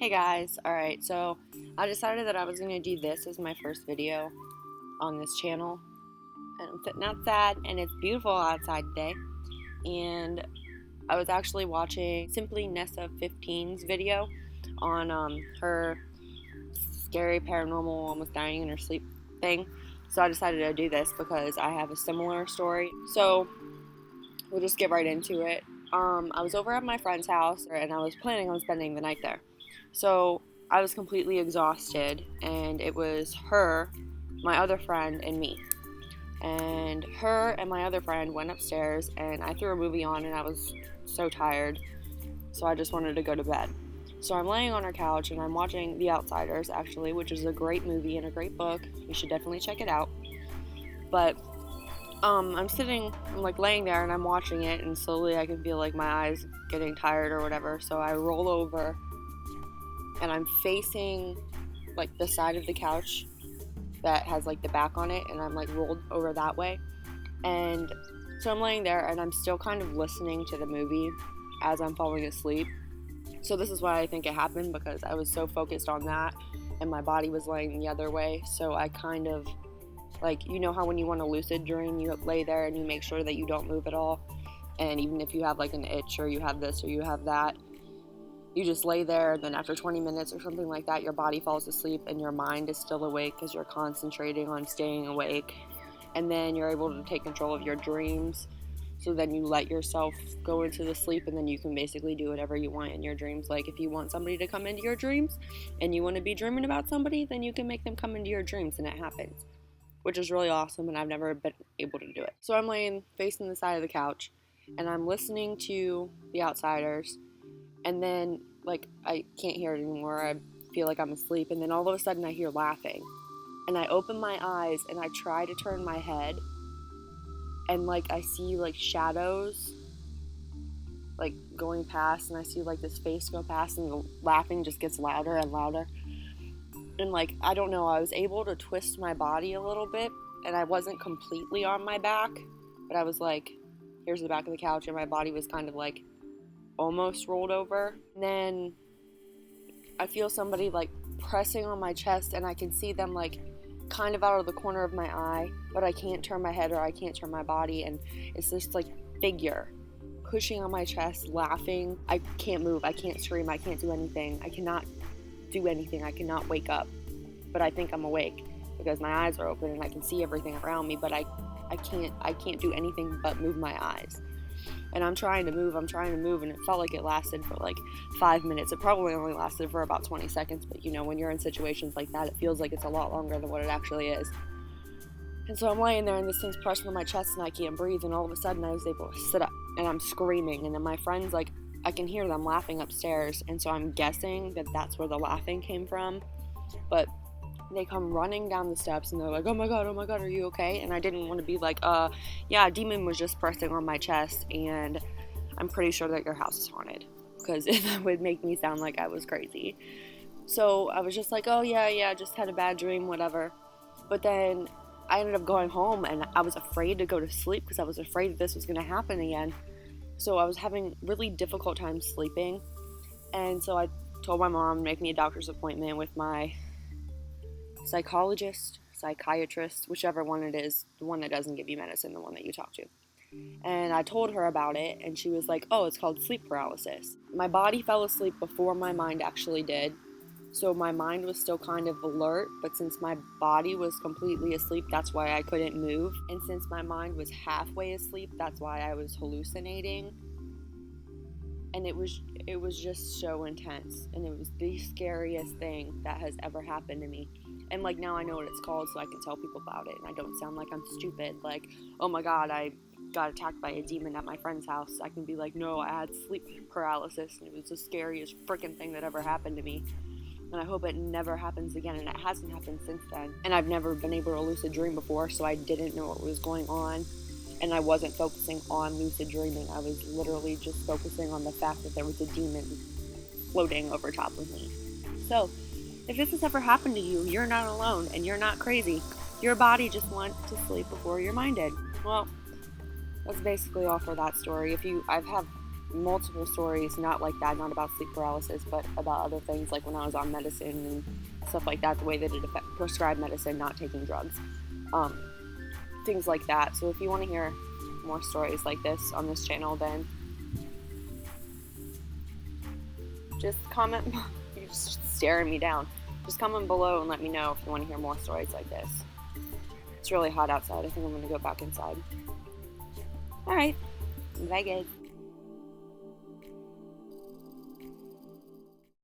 Hey guys, alright, so I decided that I was going to do this as my first video on this channel, and I'm sitting outside, and it's beautiful outside today, and I was actually watching Simply Nessa 15's video on her scary paranormal almost dying in her sleep thing, so I decided to do this because I have a similar story, so we'll just get right into it. I was over at my friend's house, and I was planning on spending the night there. So I was completely exhausted, and it was her, my other friend, and me. And her and my other friend went upstairs, and I threw a movie on, and I was so tired, so I just wanted to go to bed. So I'm laying on our couch, and I'm watching The Outsiders, actually, which is a great movie and a great book. You should definitely check it out. But I'm like laying there, and I'm watching it, and slowly I can feel like my eyes getting tired or whatever. So I roll over, and I'm facing like the side of the couch that has like the back on it, and I'm like rolled over that way. And so I'm laying there, and I'm still kind of listening to the movie as I'm falling asleep. So this is why I think it happened, because I was so focused on that, and my body was laying the other way. So I kind of, like, you know how when you want a lucid dream, you lay there and you make sure that you don't move at all, and even if you have like an itch or you have this or you have that, you just lay there, and then after 20 minutes or something like that, your body falls asleep and your mind is still awake because you're concentrating on staying awake, and then you're able to take control of your dreams. So then you let yourself go into the sleep, and then you can basically do whatever you want in your dreams. Like if you want somebody to come into your dreams and you want to be dreaming about somebody, then you can make them come into your dreams, and it happens, which is really awesome, and I've never been able to do it. So I'm laying facing the side of the couch, and I'm listening to The Outsiders, and then like I can't hear it anymore. I feel like I'm asleep, and then all of a sudden I hear laughing, and I open my eyes and I try to turn my head, and like I see like shadows like going past, and I see like this face go past, and the laughing just gets louder and louder. And like, I don't know, I was able to twist my body a little bit, and I wasn't completely on my back, but I was like, here's the back of the couch, and my body was kind of like almost rolled over. And then I feel somebody like pressing on my chest, and I can see them like kind of out of the corner of my eye, but I can't turn my head or I can't turn my body, and it's this like figure pushing on my chest, laughing. I can't move, I can't scream, I can't do anything, I cannot do anything, I cannot wake up, but I think I'm awake because my eyes are open and I can see everything around me, but I can't do anything but move my eyes. And I'm trying to move, and it felt like it lasted for like 5 minutes. It probably only lasted for about 20 seconds, but you know, when you're in situations like that, it feels like it's a lot longer than what it actually is. And so I'm laying there, and this thing's pressing on my chest, and I can't breathe, and all of a sudden I was able to sit up, and I'm screaming, and then my friends, like, I can hear them laughing upstairs, and so I'm guessing that that's where the laughing came from, but they come running down the steps, and they're like, oh my god, are you okay? And I didn't want to be like, yeah, a demon was just pressing on my chest, and I'm pretty sure that your house is haunted, because that would make me sound like I was crazy. So I was just like, oh yeah, just had a bad dream, whatever. But then I ended up going home, and I was afraid to go to sleep because I was afraid that this was going to happen again. So I was having really difficult time sleeping, and so I told my mom to make me a doctor's appointment with my psychiatrist, whichever one it is, the one that doesn't give you medicine, the one that you talk to. And I told her about it, and she was like, oh, it's called sleep paralysis. My body fell asleep before my mind actually did, so my mind was still kind of alert, but since my body was completely asleep, that's why I couldn't move. And since my mind was halfway asleep, that's why I was hallucinating. And it was just so intense, and it was the scariest thing that has ever happened to me. And like, now I know what it's called, so I can tell people about it, and I don't sound like I'm stupid, like, oh my god, I got attacked by a demon at my friend's house. I can be like, no, I had sleep paralysis, and it was the scariest freaking thing that ever happened to me, and I hope it never happens again. And it hasn't happened since then, and I've never been able to lucid dream before, so I didn't know what was going on, and I wasn't focusing on lucid dreaming. I was literally just focusing on the fact that there was a demon floating over top of me. So if this has ever happened to you, you're not alone, and you're not crazy. Your body just went to sleep before your mind did. Well, that's basically all for that story. I have multiple stories, not like that, not about sleep paralysis, but about other things, like when I was on medicine and stuff like that, the way that it prescribed medicine, not taking drugs, things like that. So if you want to hear more stories like this on this channel, then just comment. You're just staring me down. Just comment below and let me know if you want to hear more stories like this. It's really hot outside. I think I'm going to go back inside. Alright, bye guys.